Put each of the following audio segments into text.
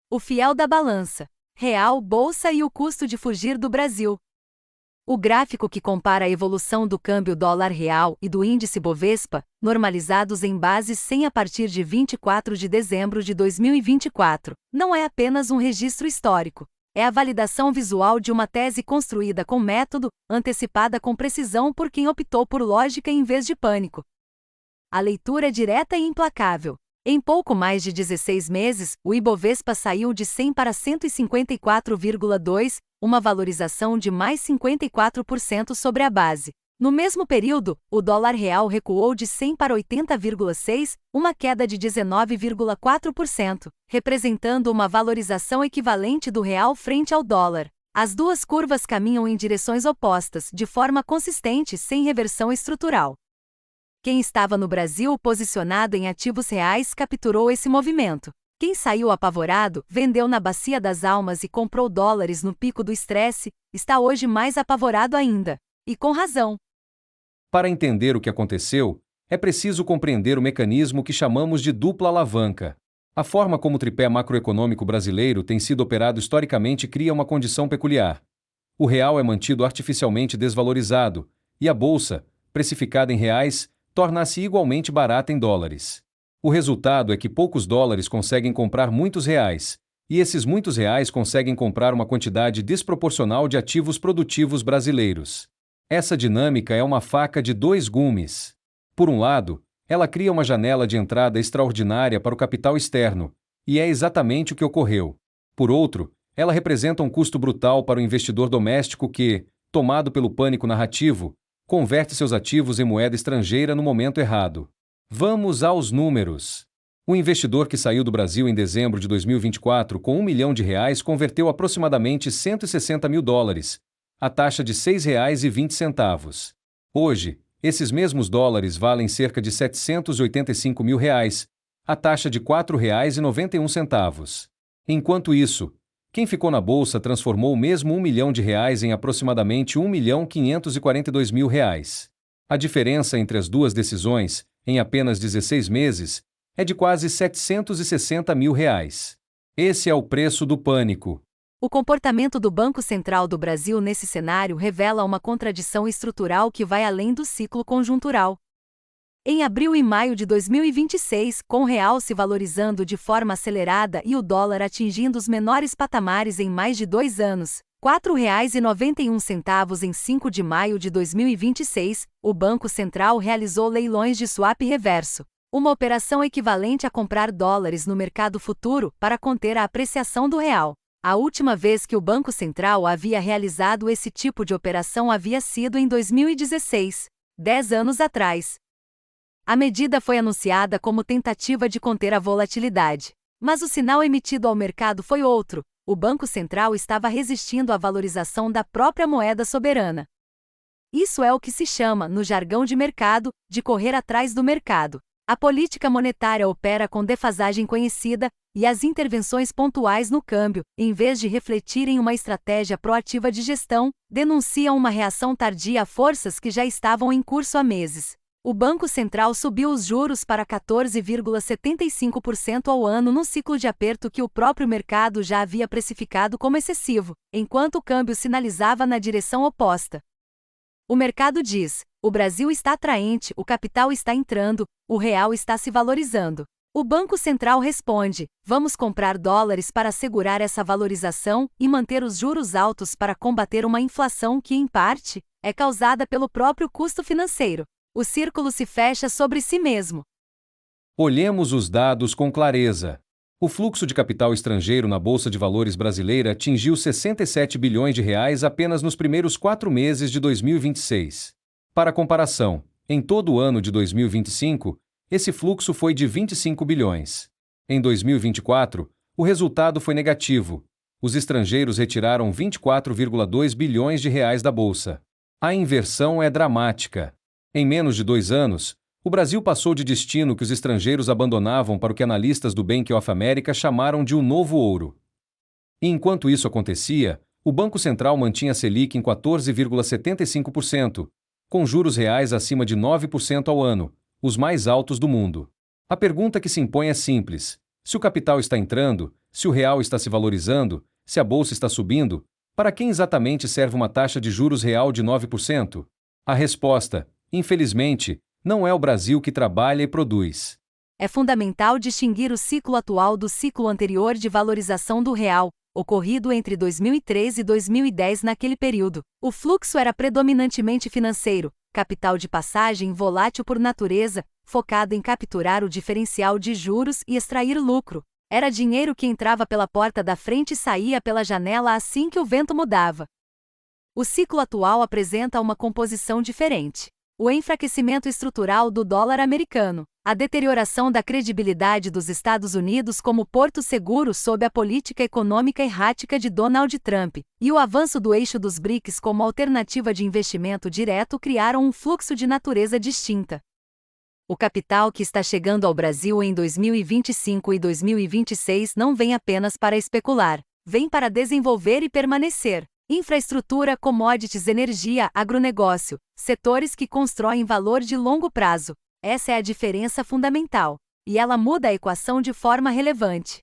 O fiel da balança. Real, bolsa e o custo de fugir do Brasil. O gráfico que compara a evolução do câmbio dólar-real e do índice Bovespa, normalizados em bases 100 a partir de 24 de dezembro de 2024, não é apenas um registro histórico. É a validação visual de uma tese construída com método, antecipada com precisão por quem optou por lógica em vez de pânico. A leitura é direta e implacável. Em pouco mais de 16 meses, o Ibovespa saiu de 100 para 154,2, uma valorização de mais 54% sobre a base. No mesmo período, o dólar real recuou de 100 para 80,6, uma queda de 19,4%, representando uma valorização equivalente do real frente ao dólar. As duas curvas caminham em direções opostas, de forma consistente, sem reversão estrutural. Quem estava no Brasil posicionado em ativos reais capturou esse movimento. Quem saiu apavorado, vendeu na Bacia das Almas e comprou dólares no pico do estresse, está hoje mais apavorado ainda. E com razão. Para entender o que aconteceu, é preciso compreender o mecanismo que chamamos de dupla alavanca. A forma como o tripé macroeconômico brasileiro tem sido operado historicamente cria uma condição peculiar. O real é mantido artificialmente desvalorizado, e a bolsa, precificada em reais, torna-se igualmente barata em dólares. O resultado é que poucos dólares conseguem comprar muitos reais, e esses muitos reais conseguem comprar uma quantidade desproporcional de ativos produtivos brasileiros. Essa dinâmica é uma faca de dois gumes. Por um lado, ela cria uma janela de entrada extraordinária para o capital externo, e é exatamente o que ocorreu. Por outro, ela representa um custo brutal para o investidor doméstico que, tomado pelo pânico narrativo, converte seus ativos em moeda estrangeira no momento errado. Vamos aos números. O investidor que saiu do Brasil em dezembro de 2024 com R$ 1 milhão converteu aproximadamente US$ 160 mil, a taxa de R$ 6,20. Hoje, esses mesmos dólares valem cerca de R$ 785 mil, a taxa de R$ 4,91. Enquanto isso, quem ficou na bolsa transformou o mesmo R$ 1 milhão em aproximadamente R$ 1.542.000. A diferença entre as duas decisões, em apenas 16 meses, é de quase R$ 760 mil. Esse é o preço do pânico. O comportamento do Banco Central do Brasil nesse cenário revela uma contradição estrutural que vai além do ciclo conjuntural. Em abril e maio de 2026, com o real se valorizando de forma acelerada e o dólar atingindo os menores patamares em mais de 2 anos, R$ 4,91 em 5 de maio de 2026, o Banco Central realizou leilões de swap reverso, uma operação equivalente a comprar dólares no mercado futuro para conter a apreciação do real. A última vez que o Banco Central havia realizado esse tipo de operação havia sido em 2016, 10 anos atrás. A medida foi anunciada como tentativa de conter a volatilidade. Mas o sinal emitido ao mercado foi outro: o Banco Central estava resistindo à valorização da própria moeda soberana. Isso é o que se chama, no jargão de mercado, de correr atrás do mercado. A política monetária opera com defasagem conhecida, e as intervenções pontuais no câmbio, em vez de refletirem uma estratégia proativa de gestão, denunciam uma reação tardia a forças que já estavam em curso há meses. O Banco Central subiu os juros para 14,75% ao ano num ciclo de aperto que o próprio mercado já havia precificado como excessivo, enquanto o câmbio sinalizava na direção oposta. O mercado diz: o Brasil está atraente, o capital está entrando, o real está se valorizando. O Banco Central responde: vamos comprar dólares para assegurar essa valorização e manter os juros altos para combater uma inflação que, em parte, é causada pelo próprio custo financeiro. O círculo se fecha sobre si mesmo. Olhemos os dados com clareza. O fluxo de capital estrangeiro na Bolsa de Valores brasileira atingiu R$ 67 bilhões apenas nos primeiros 4 meses de 2026. Para comparação, em todo o ano de 2025, esse fluxo foi de 25 bilhões. Em 2024, o resultado foi negativo. Os estrangeiros retiraram 24,2 bilhões da Bolsa. A inversão é dramática. Em menos de 2 anos, o Brasil passou de destino que os estrangeiros abandonavam para o que analistas do Bank of America chamaram de um novo ouro. E enquanto isso acontecia, o Banco Central mantinha a Selic em 14,75%, com juros reais acima de 9% ao ano, os mais altos do mundo. A pergunta que se impõe é simples: se o capital está entrando, Se o real está se valorizando, se a bolsa está subindo, para quem exatamente serve uma taxa de juros real de 9%? A resposta, infelizmente, não é o Brasil que trabalha e produz. É fundamental distinguir o ciclo atual do ciclo anterior de valorização do real, ocorrido entre 2003 e 2010. Naquele período, o fluxo era predominantemente financeiro, capital de passagem volátil por natureza, focado em capturar o diferencial de juros e extrair lucro. Era dinheiro que entrava pela porta da frente e saía pela janela assim que o vento mudava. O ciclo atual apresenta uma composição diferente. O enfraquecimento estrutural do dólar americano, a deterioração da credibilidade dos Estados Unidos como porto seguro sob a política econômica errática de Donald Trump, e o avanço do eixo dos BRICS como alternativa de investimento direto criaram um fluxo de natureza distinta. O capital que está chegando ao Brasil em 2025 e 2026 não vem apenas para especular, vem para desenvolver e permanecer. Infraestrutura, commodities, energia, agronegócio, setores que constroem valor de longo prazo. Essa é a diferença fundamental, e ela muda a equação de forma relevante.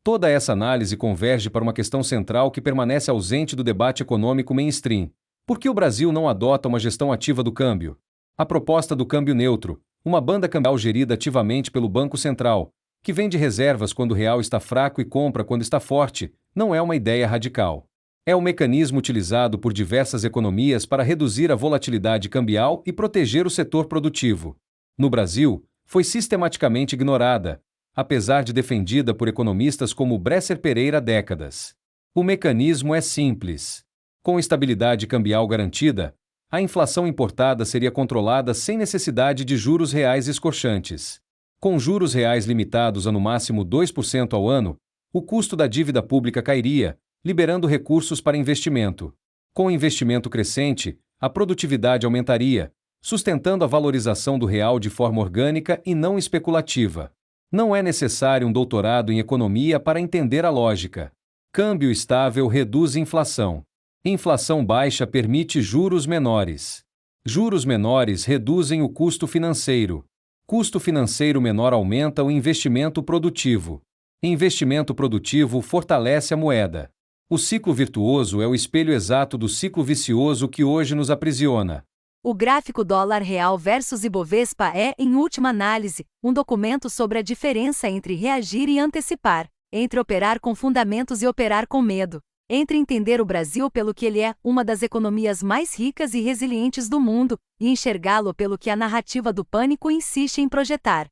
Toda essa análise converge para uma questão central que permanece ausente do debate econômico mainstream. Por que o Brasil não adota uma gestão ativa do câmbio? A proposta do câmbio neutro, uma banda cambial gerida ativamente pelo Banco Central, que vende reservas quando o real está fraco e compra quando está forte, não é uma ideia radical. É o mecanismo utilizado por diversas economias para reduzir a volatilidade cambial e proteger o setor produtivo. No Brasil, foi sistematicamente ignorada, apesar de defendida por economistas como Bresser Pereira há décadas. O mecanismo é simples. Com estabilidade cambial garantida, a inflação importada seria controlada sem necessidade de juros reais escorchantes. Com juros reais limitados a no máximo 2% ao ano, o custo da dívida pública cairia, liberando recursos para investimento. Com investimento crescente, a produtividade aumentaria, sustentando a valorização do real de forma orgânica e não especulativa. Não é necessário um doutorado em economia para entender a lógica. Câmbio estável reduz inflação. Inflação baixa permite juros menores. Juros menores reduzem o custo financeiro. Custo financeiro menor aumenta o investimento produtivo. Investimento produtivo fortalece a moeda. O ciclo virtuoso é o espelho exato do ciclo vicioso que hoje nos aprisiona. O gráfico dólar real versus Ibovespa é, em última análise, um documento sobre a diferença entre reagir e antecipar, entre operar com fundamentos e operar com medo, entre entender o Brasil pelo que ele é, uma das economias mais ricas e resilientes do mundo, e enxergá-lo pelo que a narrativa do pânico insiste em projetar.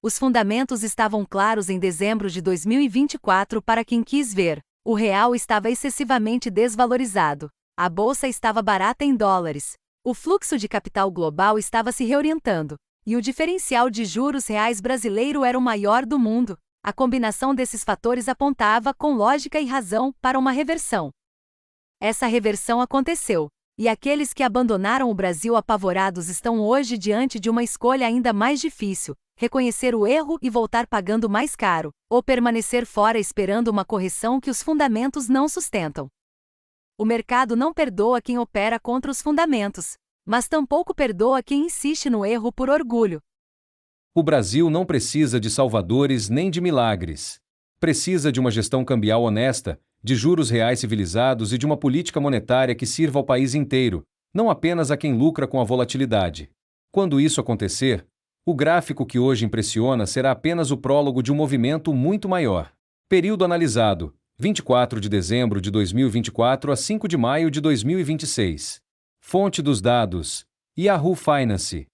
Os fundamentos estavam claros em dezembro de 2024 para quem quis ver. O real estava excessivamente desvalorizado. A bolsa estava barata em dólares. O fluxo de capital global estava se reorientando. E o diferencial de juros reais brasileiro era o maior do mundo. A combinação desses fatores apontava, com lógica e razão, para uma reversão. Essa reversão aconteceu. E aqueles que abandonaram o Brasil apavorados estão hoje diante de uma escolha ainda mais difícil: reconhecer o erro e voltar pagando mais caro, ou permanecer fora esperando uma correção que os fundamentos não sustentam. O mercado não perdoa quem opera contra os fundamentos, mas tampouco perdoa quem insiste no erro por orgulho. O Brasil não precisa de salvadores nem de milagres. Precisa de uma gestão cambial honesta, de juros reais civilizados e de uma política monetária que sirva ao país inteiro, não apenas a quem lucra com a volatilidade. Quando isso acontecer, o gráfico que hoje impressiona será apenas o prólogo de um movimento muito maior. Período analisado: 24 de dezembro de 2024 a 5 de maio de 2026. Fonte dos dados: Yahoo Finance.